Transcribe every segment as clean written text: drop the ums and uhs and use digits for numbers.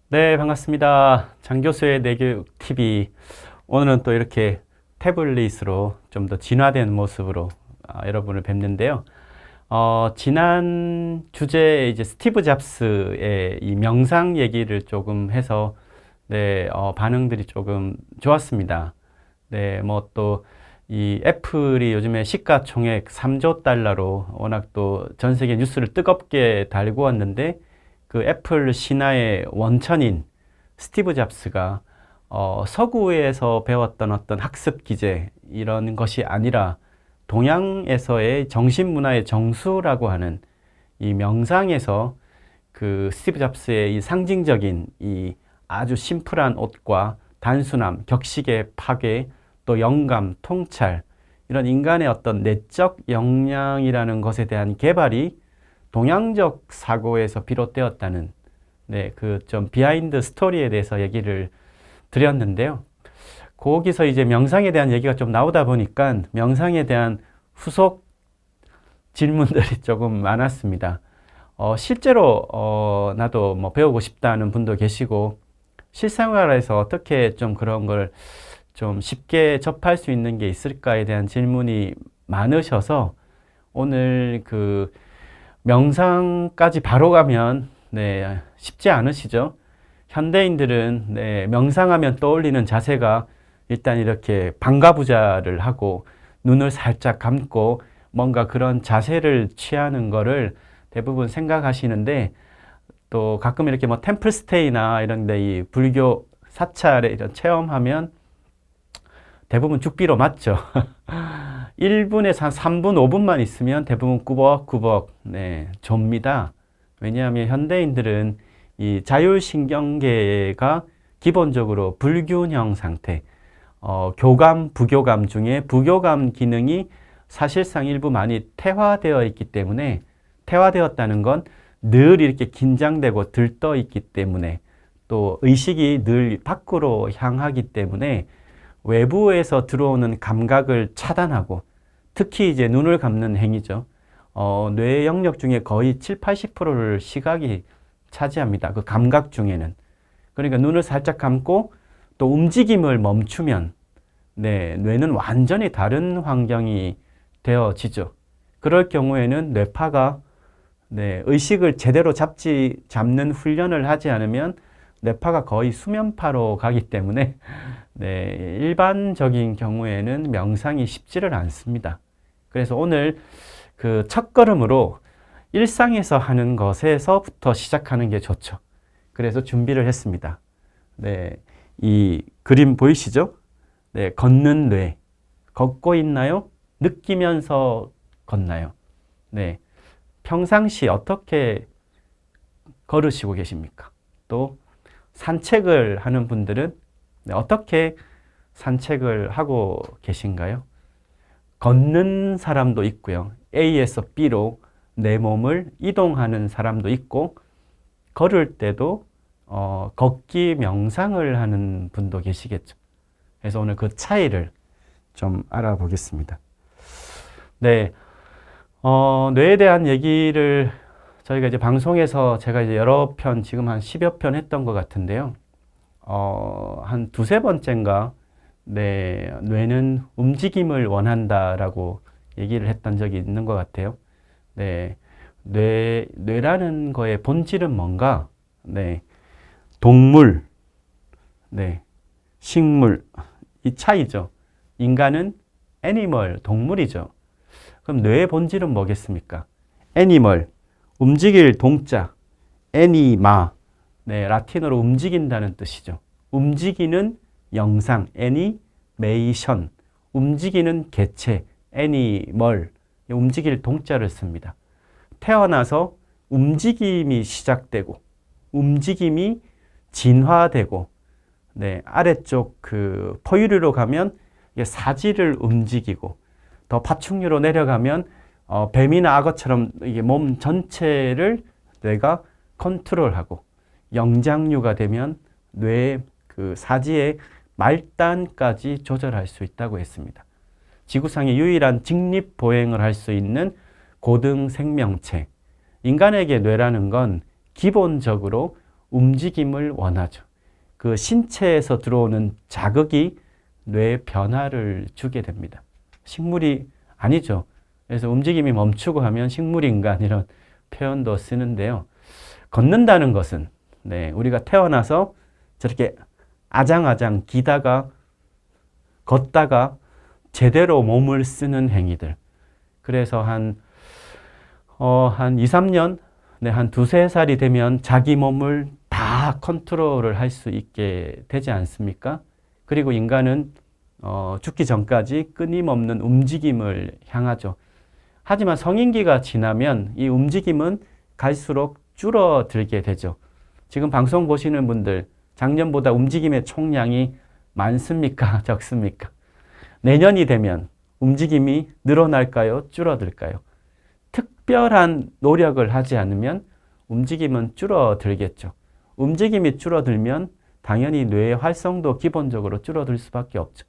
네, 반갑습니다. 장교수의 내교육 TV. 오늘은 또 이렇게 태블릿으로 좀 더 진화된 모습으로 여러분을 뵙는데요. 지난 주제에 이제 스티브 잡스의 이 명상 얘기를 조금 해서 네, 반응들이 조금 좋았습니다. 네, 뭐 또 이 애플이 요즘에 시가총액 3조 달러로 워낙 또 전 세계 뉴스를 뜨겁게 달고 왔는데 그 애플 신화의 원천인 스티브 잡스가 서구에서 배웠던 어떤 학습 기제 이런 것이 아니라 동양에서의 정신문화의 정수라고 하는 이 명상에서 그 스티브 잡스의 이 상징적인 이 아주 심플한 옷과 단순함, 격식의 파괴, 또 영감, 통찰 이런 인간의 어떤 내적 역량이라는 것에 대한 개발이 동양적 사고에서 비롯되었다는 네, 그 좀 비하인드 스토리에 대해서 얘기를 드렸는데요. 거기서 이제 명상에 대한 얘기가 좀 나오다 보니까 명상에 대한 후속 질문들이 조금 많았습니다. 실제로 나도 뭐 배우고 싶다는 분도 계시고 실생활에서 어떻게 좀 그런 걸 좀 쉽게 접할 수 있는 게 있을까에 대한 질문이 많으셔서 오늘 그 명상까지 바로 가면 네, 쉽지 않으시죠? 현대인들은 네, 명상하면 떠올리는 자세가 일단 이렇게 방가부자를 하고 눈을 살짝 감고 뭔가 그런 자세를 취하는 거를 대부분 생각하시는데 또 가끔 이렇게 뭐 템플스테이나 이런 데 이 불교 사찰에 이런 체험하면 대부분 죽비로 맞죠. 1분에서 한 3분, 5분만 있으면 대부분 꾸벅꾸벅 네, 좁니다. 왜냐하면 현대인들은 이 자율신경계가 기본적으로 불균형 상태, 교감, 부교감 중에 부교감 기능이 사실상 일부 많이 퇴화되어 있기 때문에 퇴화되었다는 건 늘 이렇게 긴장되고 들떠 있기 때문에 또 의식이 늘 밖으로 향하기 때문에 외부에서 들어오는 감각을 차단하고 특히 이제 눈을 감는 행위죠. 뇌 영역 중에 거의 7, 80%를 시각이 차지합니다. 그 감각 중에는. 그러니까 눈을 살짝 감고 또 움직임을 멈추면 네, 뇌는 완전히 다른 환경이 되어지죠. 그럴 경우에는 뇌파가 네, 의식을 제대로 잡는 훈련을 하지 않으면 뇌파가 거의 수면파로 가기 때문에 네, 일반적인 경우에는 명상이 쉽지를 않습니다. 그래서 오늘 그 첫걸음으로 일상에서 하는 것에서부터 시작하는 게 좋죠. 그래서 준비를 했습니다. 네, 이 그림 보이시죠? 네, 걷는 뇌. 걷고 있나요? 느끼면서 걷나요? 네, 평상시 어떻게 걸으시고 계십니까? 또 산책을 하는 분들은 어떻게 산책을 하고 계신가요? 걷는 사람도 있고요. A에서 B로 내 몸을 이동하는 사람도 있고 걸을 때도 걷기 명상을 하는 분도 계시겠죠. 그래서 오늘 그 차이를 좀 알아보겠습니다. 네, 뇌에 대한 얘기를 저희가 이제 방송에서 제가 이제 여러 편, 지금 한 10여 편 했던 것 같은데요. 한 두세 번째인가, 네, 뇌는 움직임을 원한다라고 얘기를 했던 적이 있는 것 같아요. 네, 뇌라는 거의 본질은 뭔가, 네, 동물, 네, 식물, 이 차이죠. 인간은 애니멀, 동물이죠. 그럼 뇌의 본질은 뭐겠습니까? 애니멀, 움직일 동자, 애니마, 네, 라틴어로 움직인다는 뜻이죠. 움직이는 영상, 애니메이션, 움직이는 개체, 애니멀, 움직일 동자를 씁니다. 태어나서 움직임이 시작되고, 움직임이 진화되고, 네, 아래쪽 그 포유류로 가면 사지를 움직이고, 더 파충류로 내려가면 뱀이나 악어처럼 이게 몸 전체를 뇌가 컨트롤하고 영장류가 되면 뇌의 그 사지의 말단까지 조절할 수 있다고 했습니다. 지구상의 유일한 직립보행을 할 수 있는 고등 생명체. 인간에게 뇌라는 건 기본적으로 움직임을 원하죠. 그 신체에서 들어오는 자극이 뇌에 변화를 주게 됩니다. 식물이 아니죠. 그래서 움직임이 멈추고 하면 식물인간 이런 표현도 쓰는데요. 걷는다는 것은 네, 우리가 태어나서 저렇게 아장아장 기다가 걷다가 제대로 몸을 쓰는 행위들. 그래서 한 2, 3년, 네, 한 두세 살이 되면 자기 몸을 다 컨트롤을 할 수 있게 되지 않습니까? 그리고 인간은 죽기 전까지 끊임없는 움직임을 향하죠. 하지만 성인기가 지나면 이 움직임은 갈수록 줄어들게 되죠. 지금 방송 보시는 분들, 작년보다 움직임의 총량이 많습니까? 적습니까? 내년이 되면 움직임이 늘어날까요? 줄어들까요? 특별한 노력을 하지 않으면 움직임은 줄어들겠죠. 움직임이 줄어들면 당연히 뇌의 활성도 기본적으로 줄어들 수밖에 없죠.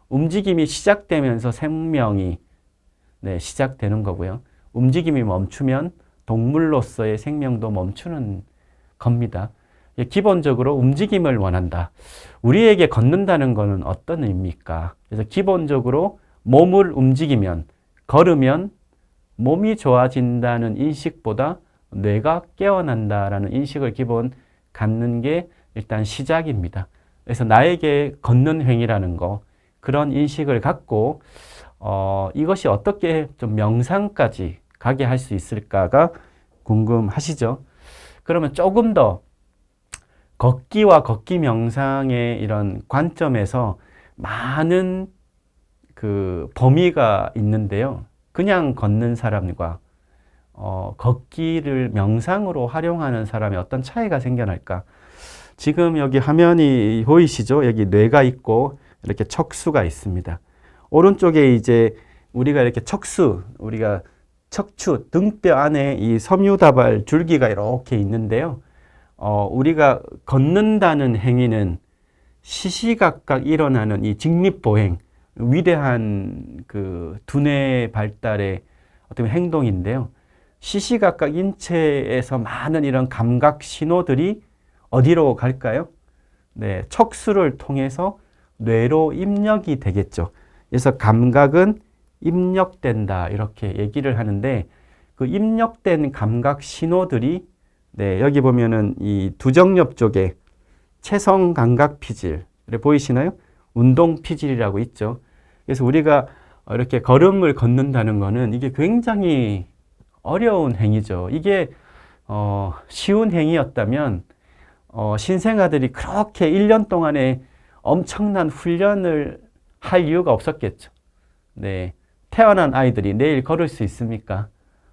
움직임이 시작되면서 생명이 시작되는 거고요. 움직임이 멈추면 동물로서의 생명도 멈추는 겁니다. 기본적으로 움직임을 원한다. 우리에게 걷는다는 것은 어떤 의미입니까? 그래서 기본적으로 몸을 움직이면, 걸으면 몸이 좋아진다는 인식보다 뇌가 깨어난다라는 인식을 기본 갖는 게 일단 시작입니다. 그래서 나에게 걷는 행위라는 거, 그런 인식을 갖고 이것이 어떻게 좀 명상까지 가게 할 수 있을까가 궁금하시죠? 그러면 조금 더 걷기와 걷기 명상의 이런 관점에서 많은 그 범위가 있는데요. 그냥 걷는 사람과 걷기를 명상으로 활용하는 사람의 어떤 차이가 생겨날까? 지금 여기 화면이 보이시죠? 여기 뇌가 있고 이렇게 척수가 있습니다. 오른쪽에 이제 우리가 이렇게 우리가 척추, 등뼈 안에 이 섬유다발 줄기가 이렇게 있는데요. 우리가 걷는다는 행위는 시시각각 일어나는 이 직립보행, 위대한 그 두뇌 발달의 어떤 행동인데요. 시시각각 인체에서 많은 이런 감각 신호들이 어디로 갈까요? 네, 척수를 통해서 뇌로 입력이 되겠죠. 그래서 감각은 입력된다 이렇게 얘기를 하는데 그 입력된 감각 신호들이 여기 보면은 이 두정엽 쪽에 체성 감각 피질 보이시나요? 운동 피질이라고 있죠. 그래서 우리가 이렇게 걸음을 걷는다는 것은 이게 굉장히 어려운 행위죠. 이게 쉬운 행위였다면 신생아들이 그렇게 1년 동안에 엄청난 훈련을 할 이유가 없었겠죠. 네, 태어난 아이들이 내일 걸을 수 있습니까?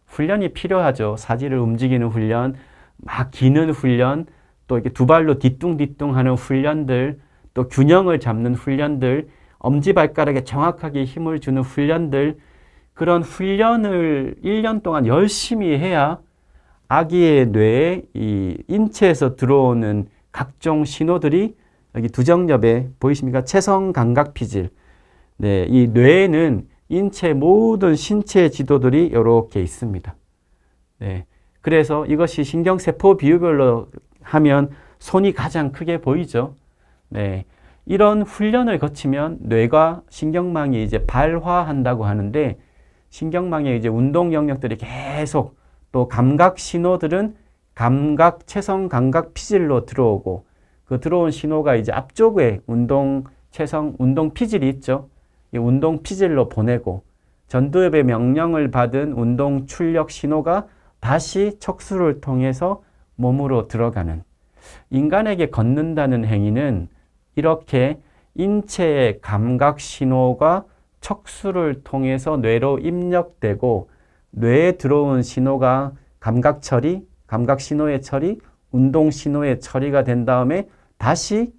훈련이 필요하죠. 사지를 움직이는 훈련, 막 기는 훈련, 또 이렇게 두 발로 뒤뚱뒤뚱 하는 훈련들, 또 균형을 잡는 훈련들, 엄지발가락에 정확하게 힘을 주는 훈련들, 그런 훈련을 1년 동안 열심히 해야 아기의 뇌에 이 인체에서 들어오는 각종 신호들이 여기 두정엽에 보이십니까? 체성 감각 피질. 네, 이 뇌에는 인체 모든 신체 지도들이 이렇게 있습니다. 네, 그래서 이것이 신경세포 비율별로 하면 손이 가장 크게 보이죠. 네, 이런 훈련을 거치면 뇌가 신경망이 이제 발화한다고 하는데 신경망의 이제 운동 영역들이 계속 또 감각 신호들은 감각 체성 감각 피질로 들어오고 그 들어온 신호가 이제 앞쪽에 운동 피질이 있죠. 이 운동 피질로 보내고 전두엽의 명령을 받은 운동 출력 신호가 다시 척수를 통해서 몸으로 들어가는 인간에게 걷는다는 행위는 이렇게 인체의 감각 신호가 척수를 통해서 뇌로 입력되고 뇌에 들어온 신호가 감각 처리, 감각 신호의 처리, 운동 신호의 처리가 된 다음에 다시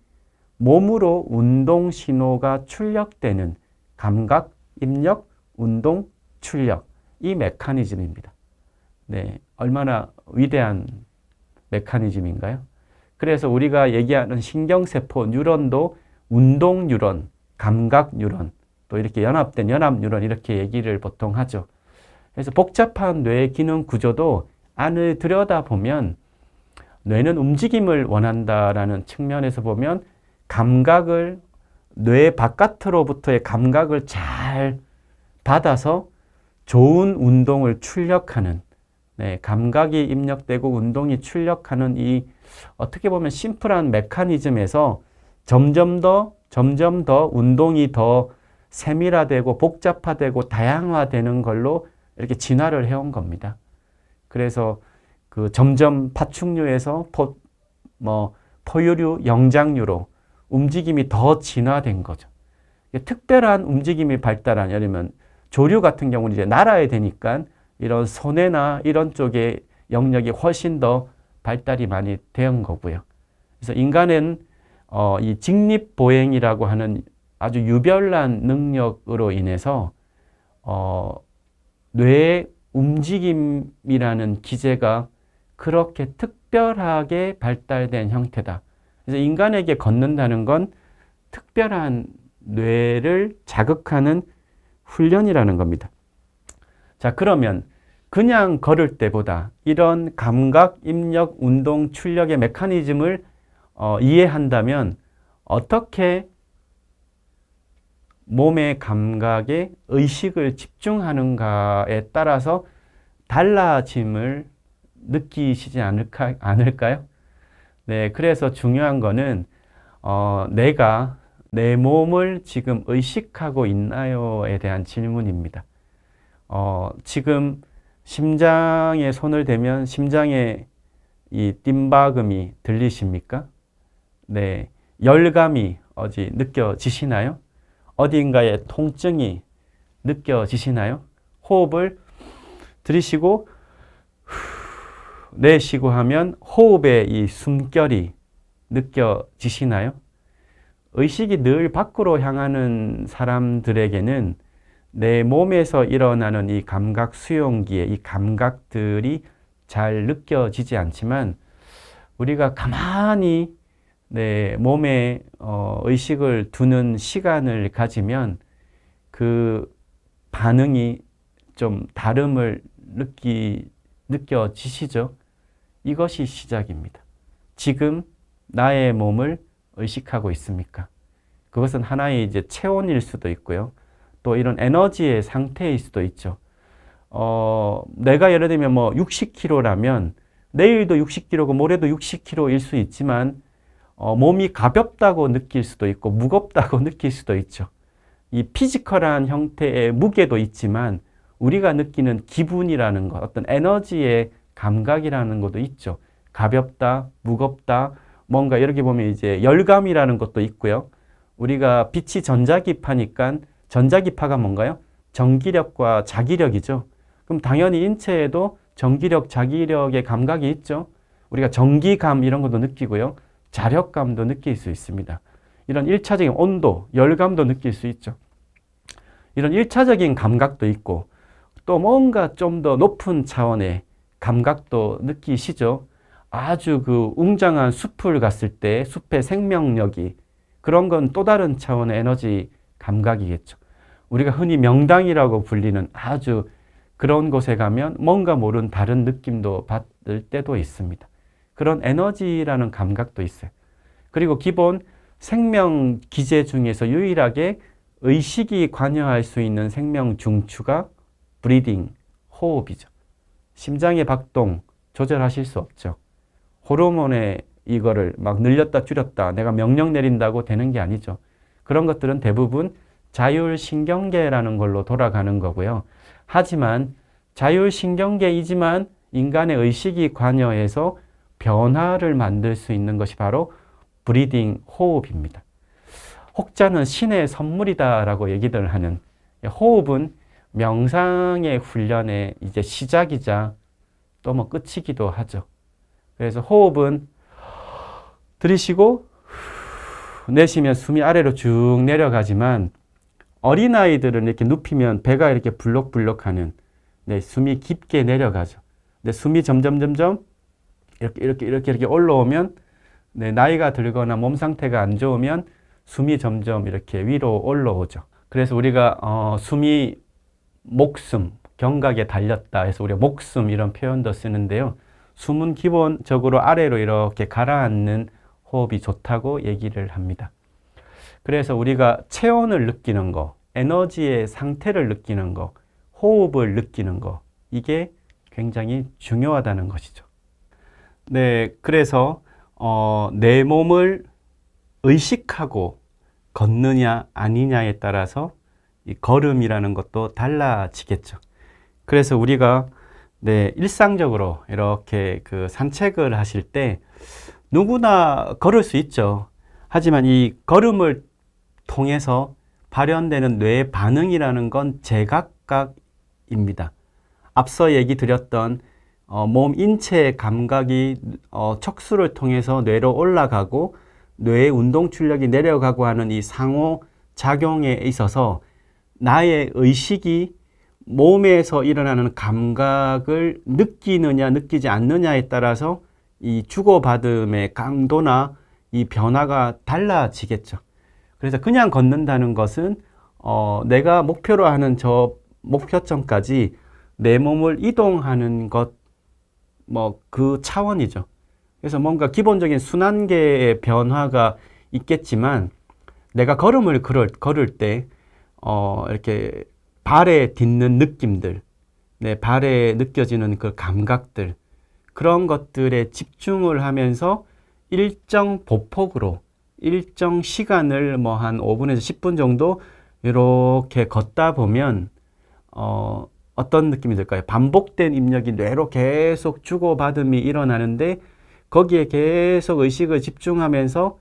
몸으로 운동 신호가 출력되는 감각, 입력, 운동, 출력 이 메커니즘입니다. 네, 얼마나 위대한 메커니즘인가요? 그래서 우리가 얘기하는 신경세포 뉴런도 운동 뉴런, 감각 뉴런, 또 이렇게 연합된 연합 뉴런 이렇게 얘기를 보통 하죠. 그래서 복잡한 뇌의 기능 구조도 안을 들여다보면 뇌는 움직임을 원한다라는 측면에서 보면 감각을 뇌 바깥으로부터의 감각을 잘 받아서 좋은 운동을 출력하는 네, 감각이 입력되고 운동이 출력하는 이 어떻게 보면 심플한 메커니즘에서 점점 더 운동이 더 세밀화되고 복잡화되고 다양화되는 걸로 이렇게 진화를 해온 겁니다. 그래서 그 점점 파충류에서 포유류, 영장류로 움직임이 더 진화된 거죠. 특별한 움직임이 발달한, 예를 들면 조류 같은 경우는 이제 날아야 되니까 이런 손해나 이런 쪽의 영역이 훨씬 더 발달이 많이 된 거고요. 그래서 인간은 이 직립보행이라고 하는 아주 유별난 능력으로 인해서 뇌의 움직임이라는 기제가 그렇게 특별하게 발달된 형태다. 그래서 인간에게 걷는다는 건 특별한 뇌를 자극하는 훈련이라는 겁니다. 자, 그러면 그냥 걸을 때보다 이런 감각, 입력, 운동, 출력의 메커니즘을 이해한다면 어떻게 몸의 감각에 의식을 집중하는가에 따라서 달라짐을 느끼시지 않을까요? 네, 그래서 중요한 거는 내가 내 몸을 지금 의식하고 있나요에 대한 질문입니다. 지금 심장에 손을 대면 심장에 이 띵박음이 들리십니까? 네, 열감이 어디 느껴지시나요? 어딘가에 통증이 느껴지시나요? 호흡을 들이쉬고 내쉬고 하면 호흡의 이 숨결이 느껴지시나요? 의식이 늘 밖으로 향하는 사람들에게는 내 몸에서 일어나는 이 감각 수용기의 이 감각들이 잘 느껴지지 않지만 우리가 가만히 내 몸에 의식을 두는 시간을 가지면 그 반응이 좀 다름을 느껴지시죠? 이것이 시작입니다. 지금 나의 몸을 의식하고 있습니까? 그것은 하나의 이제 체온일 수도 있고요. 또 이런 에너지의 상태일 수도 있죠. 내가 예를 들면 뭐 60kg라면 내일도 60kg고 모레도 60kg일 수 있지만 몸이 가볍다고 느낄 수도 있고 무겁다고 느낄 수도 있죠. 이 피지컬한 형태의 무게도 있지만 우리가 느끼는 기분이라는 것, 어떤 에너지의 감각이라는 것도 있죠. 가볍다, 무겁다, 뭔가 이렇게 보면 이제 열감이라는 것도 있고요. 우리가 빛이 전자기파니까 전자기파가 뭔가요? 전기력과 자기력이죠. 그럼 당연히 인체에도 전기력, 자기력의 감각이 있죠. 우리가 전기감 이런 것도 느끼고요. 자력감도 느낄 수 있습니다. 이런 1차적인 온도, 열감도 느낄 수 있죠. 이런 1차적인 감각도 있고 또 뭔가 좀 더 높은 차원의 감각도 느끼시죠. 아주 그 웅장한 숲을 갔을 때 숲의 생명력이 그런 건 또 다른 차원의 에너지 감각이겠죠. 우리가 흔히 명당이라고 불리는 아주 그런 곳에 가면 뭔가 모른 다른 느낌도 받을 때도 있습니다. 그런 에너지라는 감각도 있어요. 그리고 기본 생명 기제 중에서 유일하게 의식이 관여할 수 있는 생명 중추가 브리딩, 호흡이죠. 심장의 박동 조절하실 수 없죠. 호르몬의 이거를 막 늘렸다 줄였다 내가 명령 내린다고 되는 게 아니죠. 그런 것들은 대부분 자율신경계라는 걸로 돌아가는 거고요. 하지만 자율신경계이지만 인간의 의식이 관여해서 변화를 만들 수 있는 것이 바로 브리딩, 호흡입니다. 혹자는 신의 선물이다라고 얘기들 하는 호흡은 명상의 훈련의 이제 시작이자 또 뭐 끝이기도 하죠. 그래서 호흡은 들이쉬고 내쉬면 숨이 아래로 쭉 내려가지만 어린아이들은 이렇게 눕히면 배가 이렇게 불럭불럭하는 숨이 깊게 내려가죠. 근데 숨이 점점 이렇게 올라오면 나이가 들거나 몸 상태가 안 좋으면 숨이 점점 이렇게 위로 올라오죠. 그래서 우리가 숨이 목숨, 경각에 달렸다 해서 우리가 목숨 이런 표현도 쓰는데요. 숨은 기본적으로 아래로 이렇게 가라앉는 호흡이 좋다고 얘기를 합니다. 그래서 우리가 체온을 느끼는 거, 에너지의 상태를 느끼는 거, 호흡을 느끼는 거, 이게 굉장히 중요하다는 것이죠. 네, 그래서 내 몸을 의식하고 걷느냐 아니냐에 따라서 이 걸음이라는 것도 달라지겠죠. 그래서 우리가 일상적으로 이렇게 그 산책을 하실 때 누구나 걸을 수 있죠. 하지만 이 걸음을 통해서 발현되는 뇌의 반응이라는 건 제각각입니다. 앞서 얘기 드렸던 몸 인체 감각이 척수를 통해서 뇌로 올라가고 뇌의 운동 출력이 내려가고 하는 이 상호 작용에 있어서 나의 의식이 몸에서 일어나는 감각을 느끼느냐 느끼지 않느냐에 따라서 이 주고받음의 강도나 이 변화가 달라지겠죠. 그래서 그냥 걷는다는 것은 내가 목표로 하는 저 목표점까지 내 몸을 이동하는 것, 그 차원이죠. 그래서 뭔가 기본적인 순환계의 변화가 있겠지만 내가 걸음을 걸을 때 이렇게 발에 딛는 느낌들, 내 발에 느껴지는 그 감각들, 그런 것들에 집중을 하면서 일정 보폭으로 일정 시간을 한 5분에서 10분 정도 이렇게 걷다 보면 어떤 느낌이 들까요? 반복된 입력이 뇌로 계속 주고받음이 일어나는데 거기에 계속 의식을 집중하면서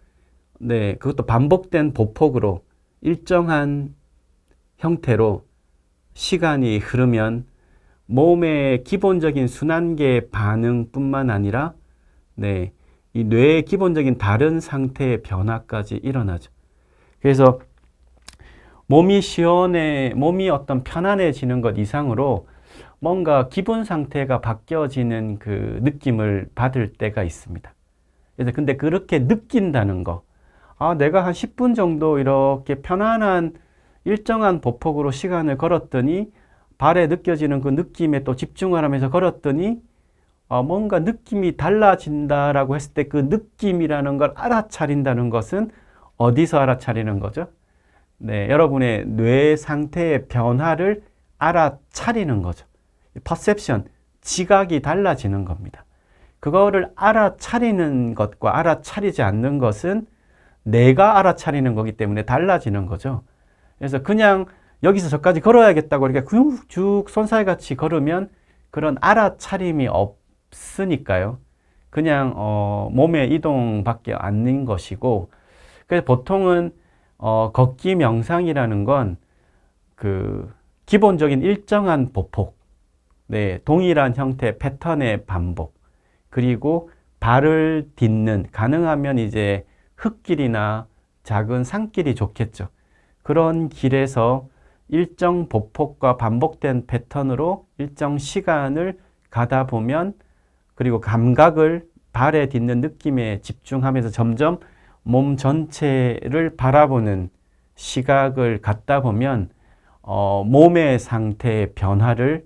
그것도 반복된 보폭으로 일정한 형태로 시간이 흐르면 몸의 기본적인 순환계 반응뿐만 아니라 이 뇌의 기본적인 다른 상태의 변화까지 일어나죠. 그래서 몸이 어떤 편안해지는 것 이상으로 뭔가 기분 상태가 바뀌어지는 그 느낌을 받을 때가 있습니다. 그래서 근데 그렇게 느낀다는 거, 내가 한 10분 정도 이렇게 편안한 일정한 보폭으로 시간을 걸었더니 발에 느껴지는 그 느낌에 또 집중을 하면서 걸었더니 뭔가 느낌이 달라진다라고 했을 때 그 느낌이라는 걸 알아차린다는 것은 어디서 알아차리는 거죠? 여러분의 뇌 상태의 변화를 알아차리는 거죠. 퍼셉션, 지각이 달라지는 겁니다. 그거를 알아차리는 것과 알아차리지 않는 것은 내가 알아차리는 거기 때문에 달라지는 거죠. 그래서 그냥 여기서 저까지 걸어야겠다고 이렇게 쭉 손살같이 걸으면 그런 알아차림이 없으니까요. 그냥 몸의 이동밖에 않는 것이고, 그래서 보통은 걷기 명상이라는 건 그 기본적인 일정한 보폭, 동일한 형태 패턴의 반복, 그리고 발을 딛는, 가능하면 이제 흙길이나 작은 산길이 좋겠죠. 그런 길에서 일정 보폭과 반복된 패턴으로 일정 시간을 가다 보면, 그리고 감각을 발에 딛는 느낌에 집중하면서 점점 몸 전체를 바라보는 시각을 갖다 보면 몸의 상태의 변화를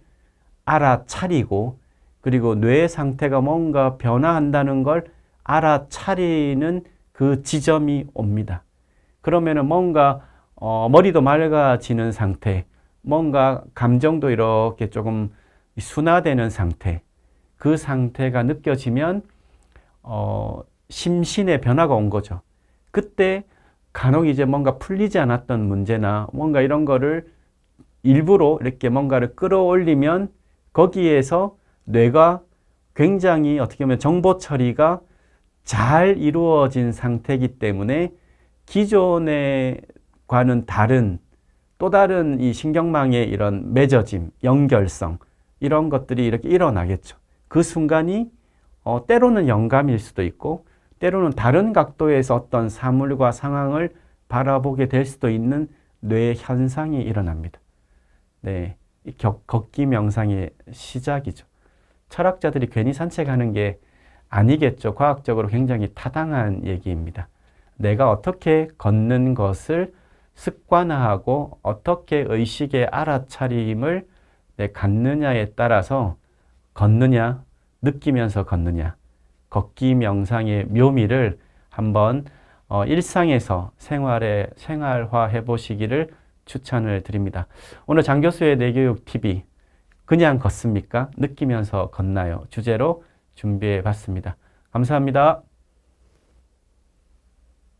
알아차리고, 그리고 뇌의 상태가 뭔가 변화한다는 걸 알아차리는 그 지점이 옵니다. 그러면은 뭔가 머리도 맑아지는 상태, 뭔가 감정도 이렇게 조금 순화되는 상태, 그 상태가 느껴지면 심신의 변화가 온 거죠. 그때 간혹 이제 뭔가 풀리지 않았던 문제나 뭔가 이런 거를 일부러 이렇게 뭔가를 끌어올리면 거기에서 뇌가 굉장히 어떻게 보면 정보 처리가 잘 이루어진 상태이기 때문에 기존과는 다른 또 다른 이 신경망의 이런 맺어짐, 연결성, 이런 것들이 이렇게 일어나겠죠. 그 순간이 때로는 영감일 수도 있고 때로는 다른 각도에서 어떤 사물과 상황을 바라보게 될 수도 있는 뇌 현상이 일어납니다. 걷기 명상의 시작이죠. 철학자들이 괜히 산책하는 게 아니겠죠. 과학적으로 굉장히 타당한 얘기입니다. 내가 어떻게 걷는 것을 습관화하고 어떻게 의식의 알아차림을 갖느냐에 따라서 걷느냐 느끼면서 걷느냐. 걷기 명상의 묘미를 한번 일상에서 생활화해 보시기를 추천을 드립니다. 오늘 장 교수의 뇌교육 TV 그냥 걷습니까? 느끼면서 걷나요? 주제로 준비해 봤습니다. 감사합니다.